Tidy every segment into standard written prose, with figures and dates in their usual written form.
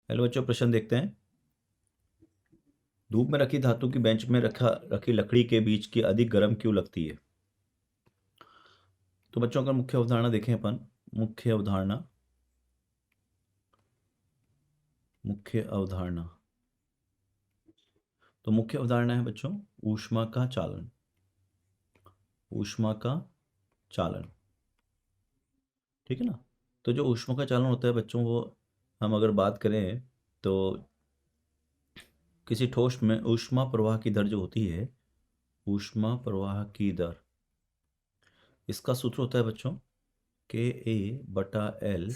Hello बच्चों, प्रश्न देखते हैं। धूप में रखी धातु की बेंच में रखी लकड़ी के बीच की अधिक गर्म क्यों लगती है? तो बच्चों अगर मुख्य अवधारणा देखें अपन, मुख्य अवधारणा मुख्य अवधारणा तो मुख्य अवधारणा है बच्चों ऊष्मा का चालन। ऊष्मा का चालन, ठीक है ना। तो जो ऊष्मा का चालन होता है बच्चों, वो हम अगर बात करें तो किसी ठोस में ऊष्मा प्रवाह की दर जो होती है, ऊष्मा प्रवाह की दर, इसका सूत्र होता है बच्चों KA/L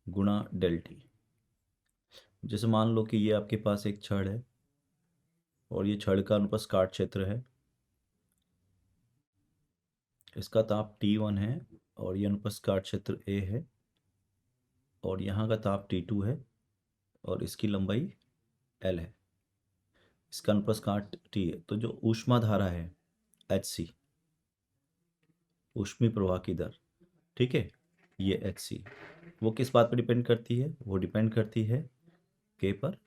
गुणा डेल टी। जैसे मान लो कि ये आपके पास एक छड़ है और ये छड़ का अनुप्रस्थ काट क्षेत्र है, इसका ताप T1 है और ये अनुप्रस्थ काट क्षेत्र A है और यहाँ का ताप T2 है और इसकी लंबाई L है, इसका अनुप्रस्थ काट T है। तो जो ऊष्मा धारा है HC, ऊष्मीय प्रवाह की दर, ठीक है, ये HC वो किस बात पर डिपेंड करती है? वो डिपेंड करती है K पर,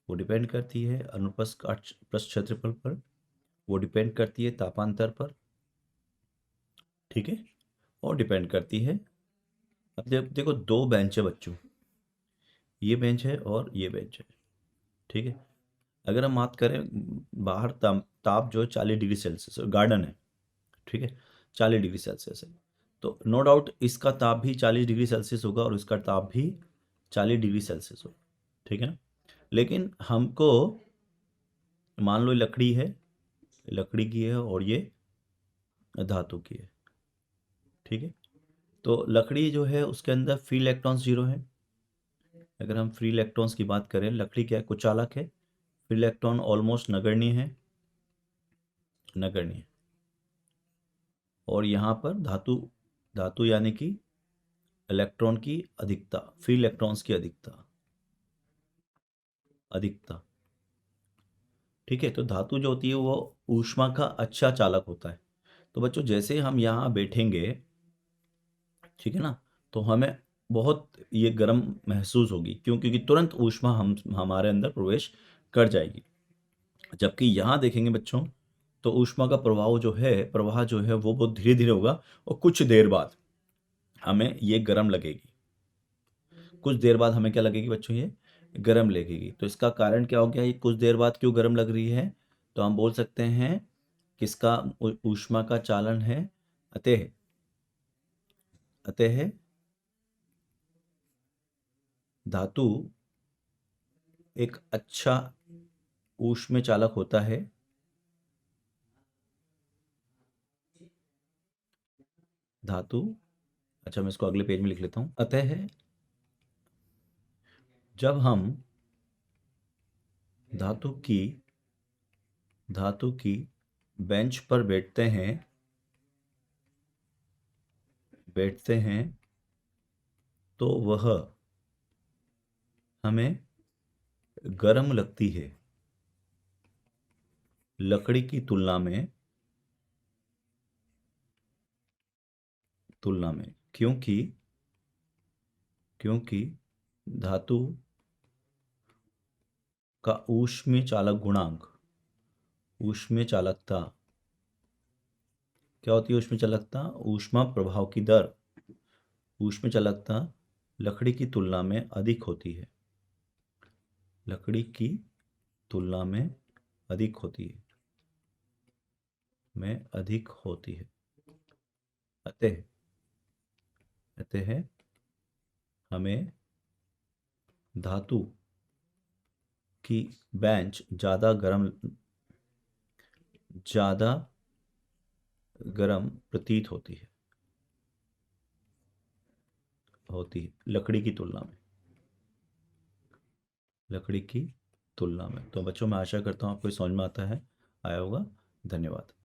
वो डिपेंड करती है अनुप्रस्थ काट पृष्ठ क्षेत्रफल पर, वो डिपेंड करती है तापांतर पर, ठीक है, और डिपेंड करती है। अब देखो दो बेंच है बच्चों, ये बेंच है और ये बेंच है, ठीक है। अगर हम बात करें बाहर ताप जो है 40 डिग्री सेल्सियस, गार्डन है, ठीक है, 40 डिग्री सेल्सियस है, तो नो डाउट इसका ताप भी 40 डिग्री सेल्सियस होगा और इसका ताप भी 40 डिग्री सेल्सियस होगा, ठीक है ना। लेकिन हमको मान लो लकड़ी है, लकड़ी की है और ये धातु की है, ठीक है। तो लकड़ी जो है उसके अंदर फ्री इलेक्ट्रॉन्स 0 है। अगर हम फ्री इलेक्ट्रॉन्स की बात करें, लकड़ी क्या है? कुचालक है, फ्री इलेक्ट्रॉन ऑलमोस्ट नगण्य है, नगण्य। और यहाँ पर धातु, धातु यानी कि इलेक्ट्रॉन की अधिकता, फ्री इलेक्ट्रॉन्स की अधिकता, अधिकता, ठीक है। तो धातु जो होती है वो ऊष्मा का अच्छा चालक होता है। तो बच्चों जैसे हम यहाँ बैठेंगे, ठीक है ना, तो हमें बहुत ये गर्म महसूस होगी, क्यों? क्योंकि तुरंत ऊष्मा हम हमारे अंदर प्रवेश कर जाएगी। जबकि यहाँ देखेंगे बच्चों, तो ऊष्मा का प्रवाह जो है वो बहुत धीरे धीरे होगा और कुछ देर बाद हमें ये गर्म लगेगी। कुछ देर बाद हमें क्या लगेगी बच्चों? ये गर्म लगेगी। तो इसका कारण क्या हो गया? ये कुछ देर बाद क्यों गर्म लग रही है? तो हम बोल सकते हैं किसका ऊष्मा का चालन है, अतः अतः धातु एक अच्छा ऊष्म चालक होता है। धातु, अच्छा मैं इसको अगले पेज में लिख लेता हूं। अतः जब हम धातु की बेंच पर बैठते हैं तो वह हमें गर्म लगती है लकड़ी की तुलना में, क्योंकि धातु का ऊष्मीय चालक गुणांक, ऊष्मीय चालकता क्या होती है? ऊष्मीय चालकता ऊष्मा प्रभाव की दर, ऊष्मीय चालकता लकड़ी की तुलना में अधिक होती है, लकड़ी की तुलना में अधिक होती है, अतः हमें धातु की बेंच ज़्यादा गर्म प्रतीत होती है लकड़ी की तुलना में। तो बच्चों मैं आशा करता हूँ आपको समझ में आया होगा। धन्यवाद।